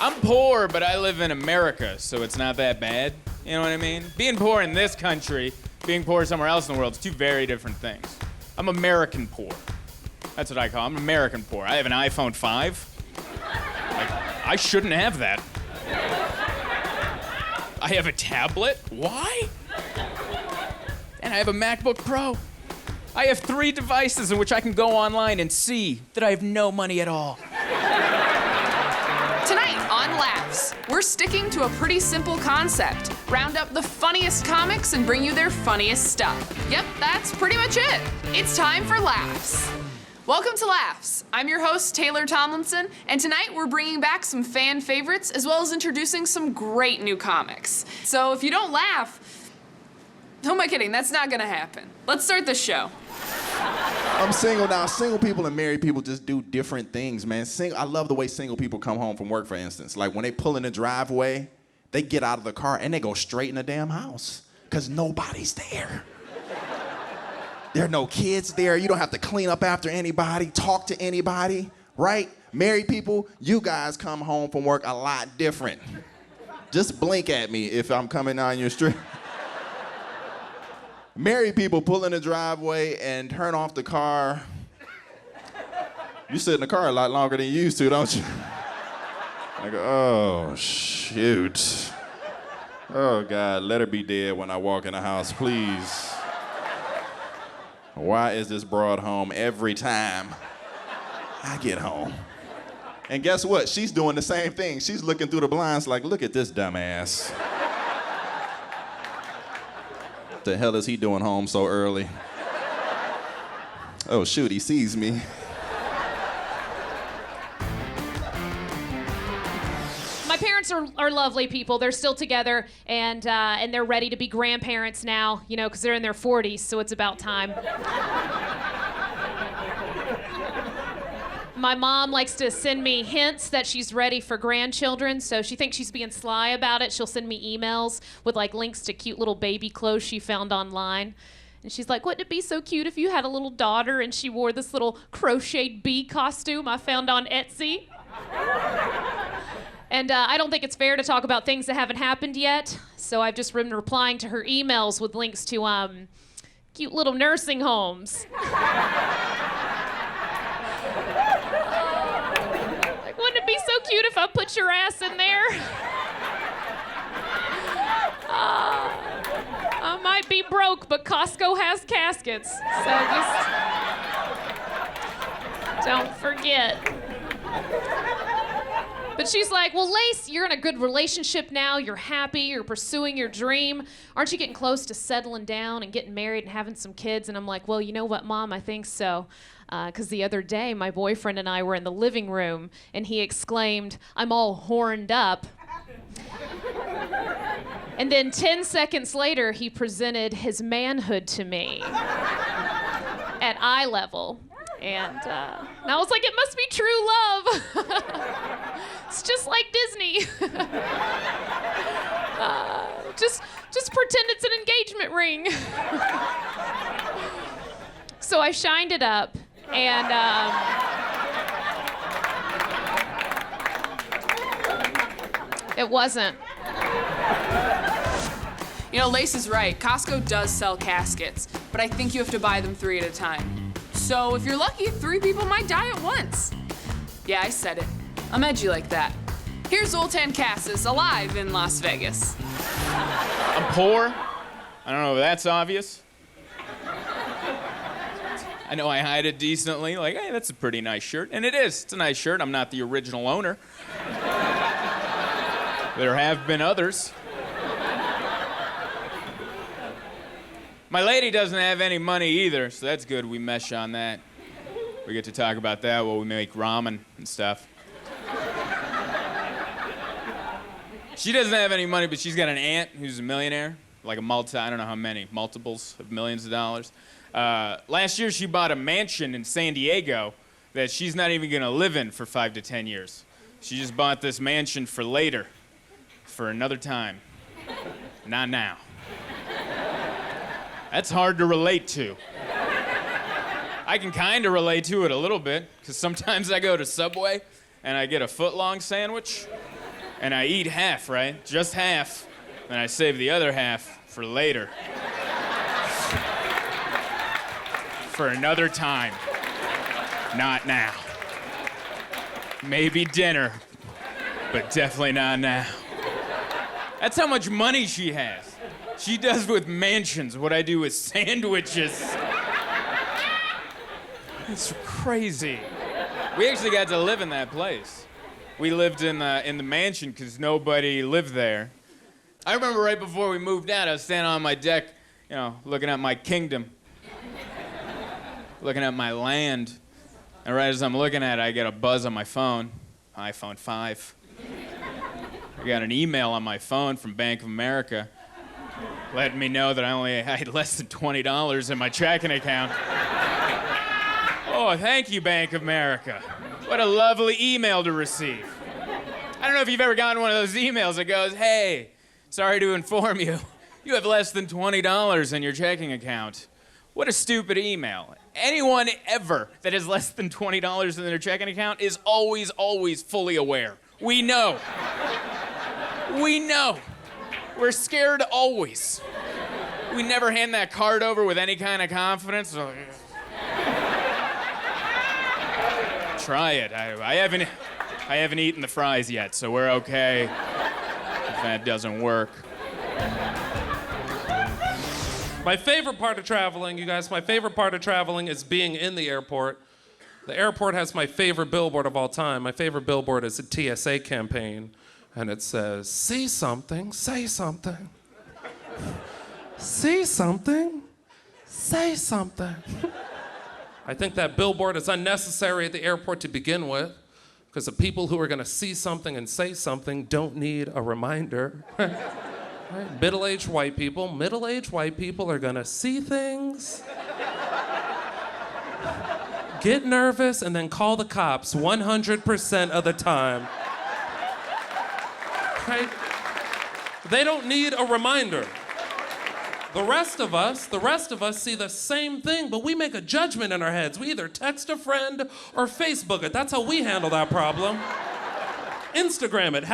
I'm poor, but I live in America, so it's not that bad. You know what I mean? Being poor in this country, being poor somewhere else in the world, it's two very different things. I'm American poor. That's what I call it. I'm American poor. I have an iPhone 5. Like, I shouldn't have that. I have a tablet. Why? And I have a MacBook Pro. I have 3 devices in which I can go online and see that I have no money at all. Tonight on Laughs, we're sticking to a pretty simple concept. Round up the funniest comics and bring you their funniest stuff. Yep, that's pretty much it. It's time for Laughs. Welcome to Laughs. I'm your host, Taylor Tomlinson, and tonight we're bringing back some fan favorites as well as introducing some great new comics. So if you don't laugh, who am I kidding? That's not gonna happen. Let's start the show. I'm single now. Single people and married people just do different things, man. I love the way single people come home from work, for instance. Like when they pull in the driveway, they get out of the car and they go straight in the damn house because nobody's there. There are no kids there. You don't have to clean up after anybody, talk to anybody, right? Married people, you guys come home from work a lot different. Just blink at me if I'm coming down your street. Married people pull in the driveway and turn off the car. You sit in the car a lot longer than you used to, don't you? I go, oh, shoot. Oh, God, let her be dead when I walk in the house, please. Why is this broad home every time I get home? And guess what? She's doing the same thing. She's looking through the blinds like, look at this dumbass. What the hell is he doing home so early? Oh, shoot, he sees me. My parents are lovely people. They're still together, and they're ready to be grandparents now, you know, because they're in their 40s, so it's about time. My mom likes to send me hints that she's ready for grandchildren, so she thinks she's being sly about it. She'll send me emails with, like, links to cute little baby clothes she found online. And she's like, wouldn't it be so cute if you had a little daughter and she wore this little crocheted bee costume I found on Etsy? And I don't think it's fair to talk about things that haven't happened yet, so I've just been replying to her emails with links to cute little nursing homes. Like, wouldn't it be so cute if I put your ass in there? I might be broke, but Costco has caskets, so just don't forget. But she's like, well, Lace, you're in a good relationship now. You're happy. You're pursuing your dream. Aren't you getting close to settling down and getting married and having some kids? And I'm like, well, you know what, Mom? I think so. Because the other day, my boyfriend and I were in the living room, and he exclaimed, I'm all horned up. And then 10 seconds later, he presented his manhood to me at eye level. And I was like, it must be true love. It's just like Disney. Just pretend it's an engagement ring. So I shined it up, and it wasn't. You know, Lace is right. Costco does sell caskets, but I think you have to buy them 3 at a time. So if you're lucky, 3 people might die at once. Yeah, I said it. I'm edgy like that. Here's Zoltan Cassis, alive in Las Vegas. I'm poor. I don't know if that's obvious. I know I hide it decently, like, hey, that's a pretty nice shirt. And it is. It's a nice shirt. I'm not the original owner. There have been others. My lady doesn't have any money either, so that's good. We mesh on that. We get to talk about that while we make ramen and stuff. She doesn't have any money, but she's got an aunt who's a millionaire, like I don't know how many, multiples of millions of dollars. Last year, she bought a mansion in San Diego that she's not even gonna live in for 5 to 10 years. She just bought this mansion for later, for another time. Not now. That's hard to relate to. I can kind of relate to it a little bit, because sometimes I go to Subway and I get a foot-long sandwich, And I eat half, right? Just half. And I save the other half for later. For another time. Not now. Maybe dinner, but definitely not now. That's how much money she has. She does with mansions what I do with sandwiches. It's crazy. We actually got to live in that place. We lived in the mansion because nobody lived there. I remember right before we moved out, I was standing on my deck, you know, looking at my kingdom, looking at my land. And right as I'm looking at it, I get a buzz on my phone, iPhone 5. I got an email on my phone from Bank of America letting me know that I had less than $20 in my checking account. Oh, thank you, Bank of America. What a lovely email to receive. I don't know if you've ever gotten one of those emails that goes, hey, sorry to inform you, you have less than $20 in your checking account. What a stupid email. Anyone ever that has less than $20 in their checking account is always, always fully aware. We know. We know. We're scared always. We never hand that card over with any kind of confidence. Try it. I haven't eaten the fries yet, so we're okay if that doesn't work. My favorite part of traveling, you guys, my favorite part of traveling is being in the airport. The airport has my favorite billboard of all time. My favorite billboard is a TSA campaign, and it says, see something, say something. See something, say something. I think that billboard is unnecessary at the airport to begin with, because the people who are gonna see something and say something don't need a reminder. Right? Middle-aged white people are gonna see things, get nervous, and then call the cops 100% of the time. Right? They don't need a reminder. The rest of us see the same thing, but we make a judgment in our heads. We either text a friend or Facebook it. That's how we handle that problem. Instagram it,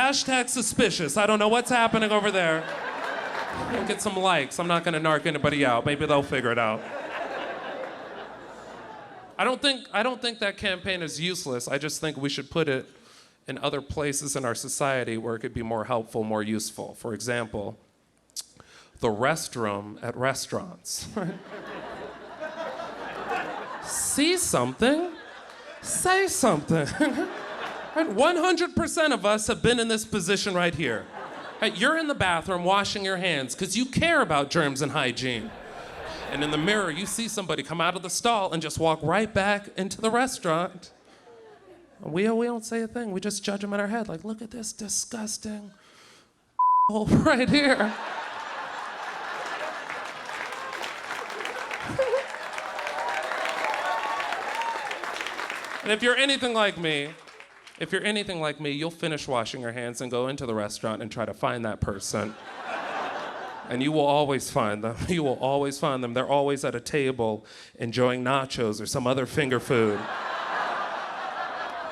#suspicious. I don't know what's happening over there. We'll get some likes. I'm not gonna narc anybody out. Maybe they'll figure it out. I don't think that campaign is useless. I just think we should put it in other places in our society where it could be more helpful, more useful. For example, the restroom at restaurants. See something, say something. 100% of us have been in this position right here. You're in the bathroom washing your hands because you care about germs and hygiene. And in the mirror, you see somebody come out of the stall and just walk right back into the restaurant. We don't say a thing. We just judge them in our head. Like, look at this disgusting hole right here. And if you're anything like me, you'll finish washing your hands and go into the restaurant and try to find that person. And you will always find them. You will always find them. They're always at a table enjoying nachos or some other finger food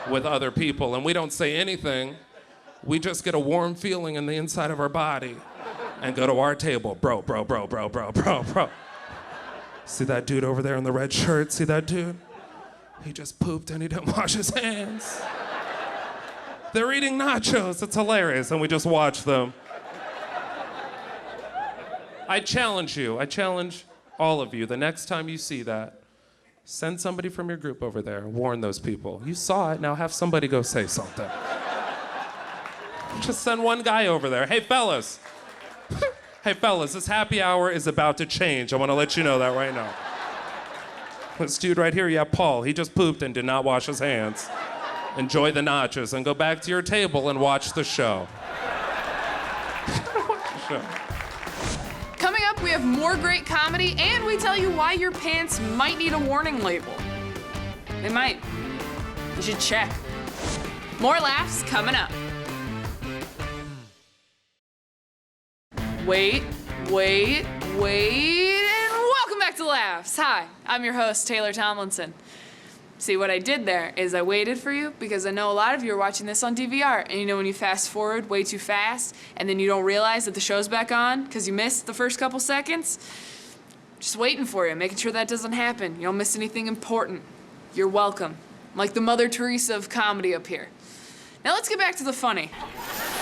with other people. And we don't say anything. We just get a warm feeling in the inside of our body and go to our table. Bro. See that dude over there in the red shirt? See that dude? He just pooped and he didn't wash his hands. They're eating nachos. It's hilarious. And we just watch them. I challenge all of you, the next time you see that, send somebody from your group over there, warn those people. You saw it, now have somebody go say something. Just send one guy over there. Hey, fellas. Hey, fellas, this happy hour is about to change. I want to let you know that right now. This dude right here, yeah, Paul, he just pooped and did not wash his hands. Enjoy the nachos and go back to your table and watch the show. Watch the show. Coming up, we have more great comedy, and we tell you why your pants might need a warning label. They might. You should check. More laughs coming up. Wait, and welcome back to Laughs. Hi, I'm your host, Taylor Tomlinson. See, what I did there is I waited for you because I know a lot of you are watching this on DVR. And you know when you fast forward way too fast and then you don't realize that the show's back on because you missed the first couple seconds? Just waiting for you, making sure that doesn't happen. You don't miss anything important. You're welcome. I'm like the Mother Teresa of comedy up here. Now let's get back to the funny.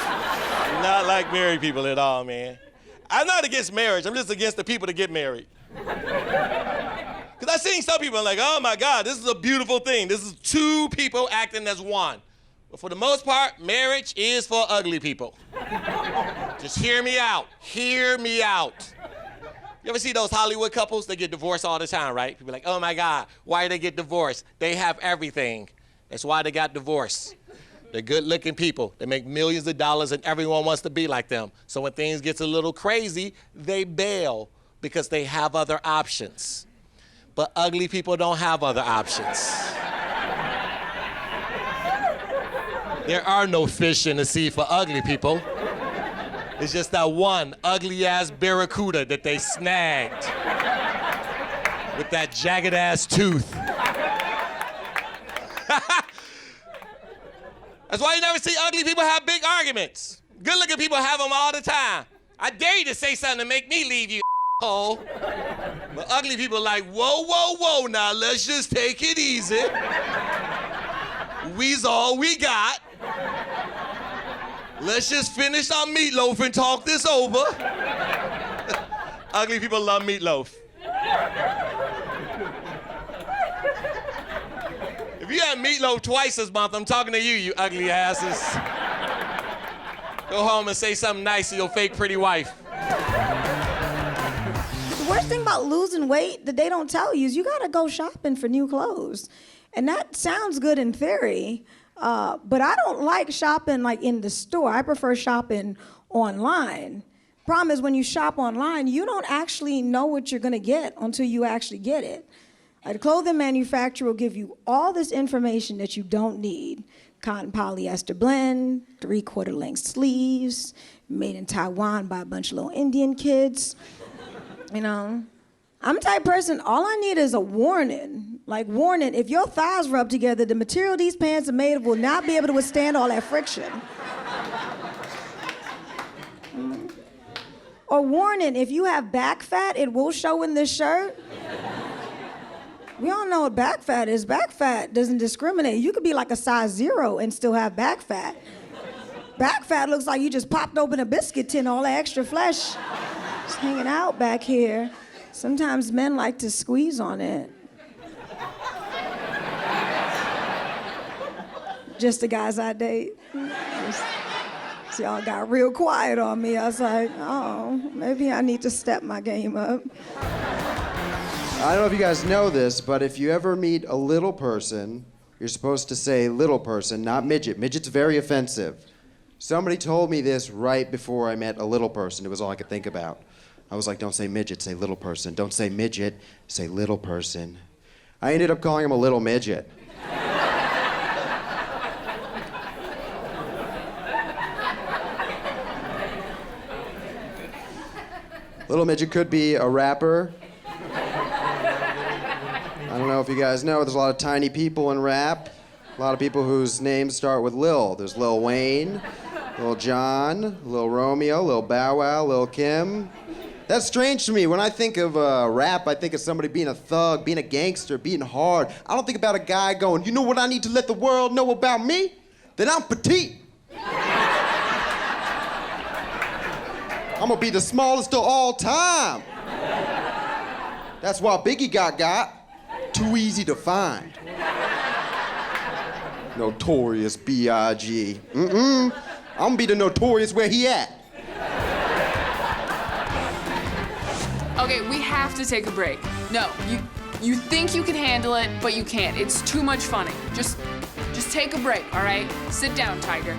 Not like married people at all, man. I'm not against marriage. I'm just against the people that get married. Because I've seen some people like, oh my God, this is a beautiful thing. This is two people acting as one. But for the most part, marriage is for ugly people. Just hear me out. Hear me out. You ever see those Hollywood couples? They get divorced all the time, right? People are like, oh my God, why do they get divorced? They have everything. That's why they got divorced. They're good-looking people. They make millions of dollars and everyone wants to be like them. So when things get a little crazy, they bail because they have other options. But ugly people don't have other options. There are no fish in the sea for ugly people. It's just that one ugly-ass barracuda that they snagged with that jagged-ass tooth. That's why you never see ugly people have big arguments. Good-looking people have them all the time. I dare you to say something to make me leave you, hole. But ugly people are like, whoa, whoa, whoa, now let's just take it easy. We's all we got. Let's just finish our meatloaf and talk this over. Ugly people love meatloaf. If you have meatloaf twice this month, I'm talking to you, you ugly asses. Go home and say something nice to your fake pretty wife. The worst thing about losing weight that they don't tell you is you gotta go shopping for new clothes. And that sounds good in theory, but I don't like shopping like in the store. I prefer shopping online. Problem is when you shop online, you don't actually know what you're gonna get until you actually get it. Like, the clothing manufacturer will give you all this information that you don't need. Cotton polyester blend, 3/4 length sleeves, made in Taiwan by a bunch of little Indian kids. You know, I'm the type of person, all I need is a warning. Like, warning, if your thighs rub together, the material these pants are made of will not be able to withstand all that friction. Or warning, if you have back fat, it will show in this shirt. We all know what back fat is. Back fat doesn't discriminate. You could be like a size 0 and still have back fat. Back fat looks like you just popped open a biscuit tin, all the extra flesh just hanging out back here. Sometimes men like to squeeze on it. Just the guys I date. So y'all got real quiet on me. I was like, oh, maybe I need to step my game up. I don't know if you guys know this, but if you ever meet a little person, you're supposed to say little person, not midget. Midget's very offensive. Somebody told me this right before I met a little person. It was all I could think about. I was like, don't say midget, say little person. Don't say midget, say little person. I ended up calling him a little midget. Little midget could be a rapper. I don't know if you guys know, there's a lot of tiny people in rap. A lot of people whose names start with Lil. There's Lil Wayne, Lil Jon, Lil Romeo, Lil Bow Wow, Lil Kim. That's strange to me. When I think of rap, I think of somebody being a thug, being a gangster, being hard. I don't think about a guy going, you know what I need to let the world know about me? That I'm petite. I'm gonna be the smallest of all time. That's why Biggie got. Too easy to find. Notorious B.I.G. I'm gonna be the notorious where he at. Okay, we have to take a break. No, you think you can handle it, but you can't. It's too much funny. Just take a break, all right? Sit down, Tiger.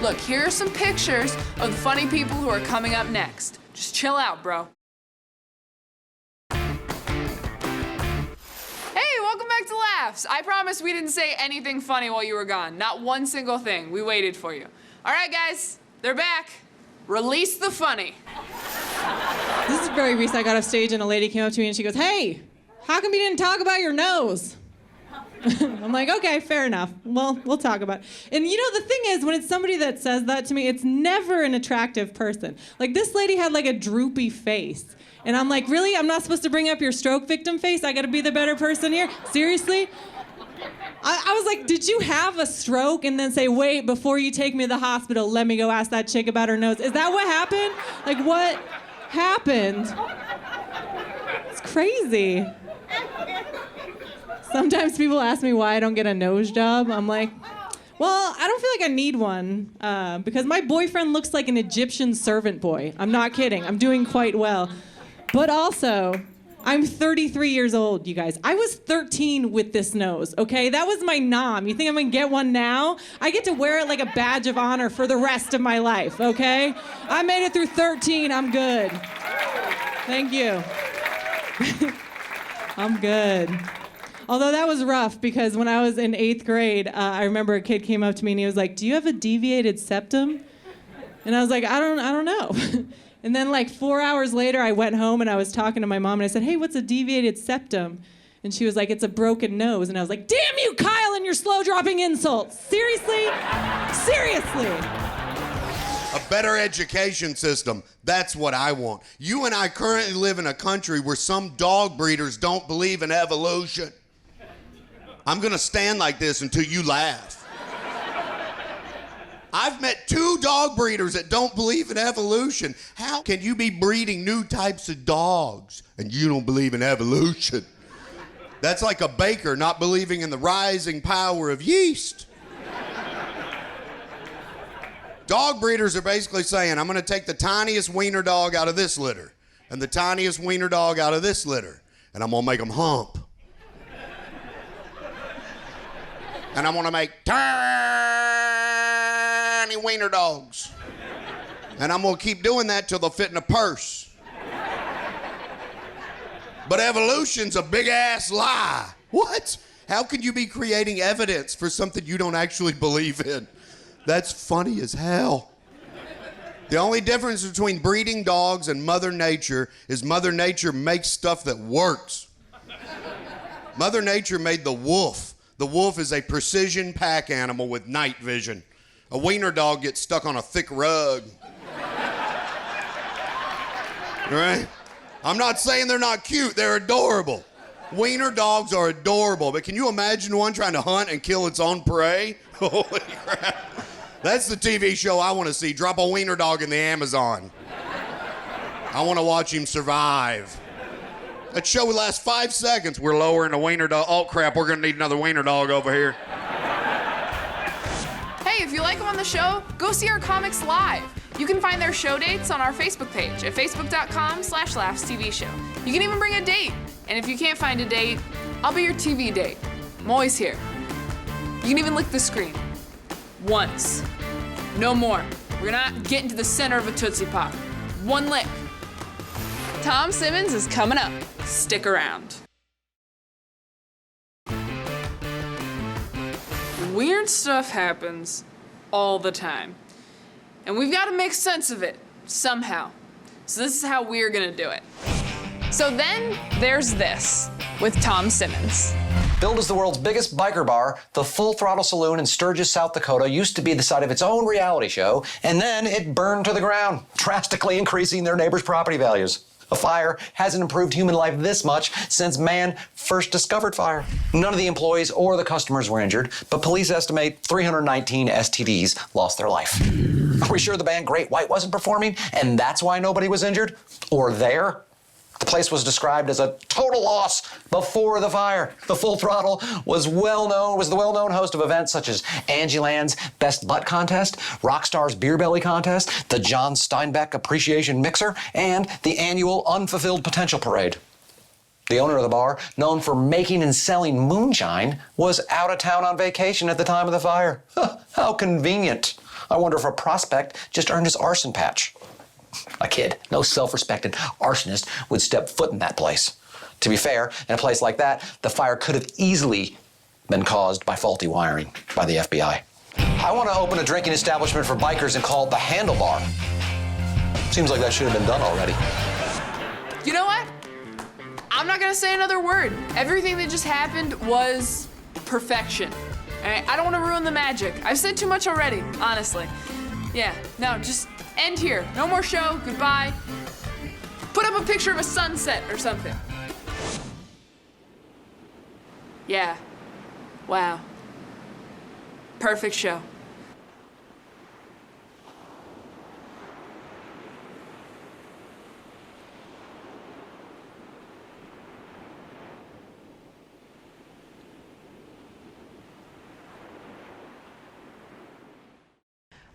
Look, here are some pictures of the funny people who are coming up next. Just chill out, bro. Welcome back to Laughs. I promise we didn't say anything funny while you were gone. Not one single thing. We waited for you. All right, guys, they're back. Release the funny. This is very recent. I got off stage and a lady came up to me and she goes, hey, how come you didn't talk about your nose? I'm like, okay, fair enough. Well, we'll talk about it. And you know, the thing is, when it's somebody that says that to me, it's never an attractive person. Like, this lady had like a droopy face. And I'm like, really? I'm not supposed to bring up your stroke victim face? I gotta be the better person here? Seriously? I was like, did you have a stroke? And then say, wait, before you take me to the hospital, let me go ask that chick about her nose. Is that what happened? Like, what happened? It's crazy. Sometimes people ask me why I don't get a nose job. I'm like, well, I don't feel like I need one because my boyfriend looks like an Egyptian servant boy. I'm not kidding. I'm doing quite well. But also, I'm 33 years old, you guys. I was 13 with this nose, okay? That was my nom. You think I'm gonna get one now? I get to wear it like a badge of honor for the rest of my life, okay? I made it through 13. I'm good. Thank you. I'm good. Although that was rough because when I was in 8th grade, I remember a kid came up to me and he was like, "Do you have a deviated septum?" And I was like, I don't know. And then like 4 hours later, I went home and I was talking to my mom and I said, "Hey, what's a deviated septum?" And she was like, "It's a broken nose." And I was like, "Damn you, Kyle, and your slow dropping insults. Seriously? Seriously." A better education system. That's what I want. You and I currently live in a country where some dog breeders don't believe in evolution. I'm gonna stand like this until you laugh. I've met 2 dog breeders that don't believe in evolution. How can you be breeding new types of dogs and you don't believe in evolution? That's like a baker not believing in the rising power of yeast. Dog breeders are basically saying, I'm gonna take the tiniest wiener dog out of this litter and the tiniest wiener dog out of this litter, and I'm gonna make them hump. And I'm gonna make tiny wiener dogs. And I'm gonna keep doing that till they'll fit in a purse. But evolution's a big ass lie. What? How can you be creating evidence for something you don't actually believe in? That's funny as hell. The only difference between breeding dogs and Mother Nature is Mother Nature makes stuff that works. Mother Nature made the wolf. The wolf is a precision pack animal with night vision. A wiener dog gets stuck on a thick rug. Right? I'm not saying they're not cute, they're adorable. Wiener dogs are adorable, but can you imagine one trying to hunt and kill its own prey? Holy crap. That's the TV show I want to see. Drop a wiener dog in the Amazon. I want to watch him survive. That show would last 5 seconds. We're lowering a wiener dog. Oh, crap, we're going to need another wiener dog over here. Hey, if you like them on the show, go see our comics live. You can find their show dates on our Facebook page at facebook.com/laughstv show. You can even bring a date. And if you can't find a date, I'll be your TV date. I'm always here. You can even lick the screen. Once. No more. We're not getting to the center of a Tootsie Pop. One lick. Tom Simmons is coming up. Stick around. Weird stuff happens all the time. And we've got to make sense of it somehow. So this is how we're gonna do it. So then there's this with Tom Simmons. Billed as the world's biggest biker bar, the Full Throttle Saloon in Sturgis, South Dakota used to be the site of its own reality show, and then it burned to the ground, drastically increasing their neighbors' property values. A fire hasn't improved human life this much since man first discovered fire. None of the employees or the customers were injured, but police estimate 319 STDs lost their life. Are we sure the band Great White wasn't performing, and that's why nobody was injured? Or there? The place was described as a total loss before the fire. The Full Throttle was the well-known host of events such as Angie Land's Best Butt Contest, Rockstar's Beer Belly Contest, the John Steinbeck Appreciation Mixer, and the annual Unfulfilled Potential Parade. The owner of the bar, known for making and selling moonshine, was out of town on vacation at the time of the fire. How convenient. I wonder if a prospect just earned his arson patch. I kid. No self-respecting arsonist would step foot in that place. To be fair, in a place like that, the fire could have easily been caused by faulty wiring by the FBI. I want to open a drinking establishment for bikers and call it the Handlebar. Seems like that should have been done already. You know what? I'm not gonna say another word. Everything that just happened was perfection. All right, I don't want to ruin the magic. I've said too much already, honestly. Yeah, no, just end here. No more show, goodbye. Put up a picture of a sunset or something. Yeah, wow. Perfect show.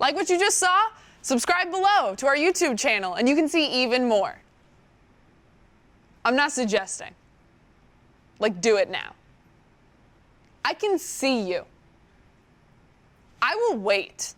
Like what you just saw? Subscribe below to our YouTube channel and you can see even more. I'm not suggesting. Like, do it now. I can see you. I will wait.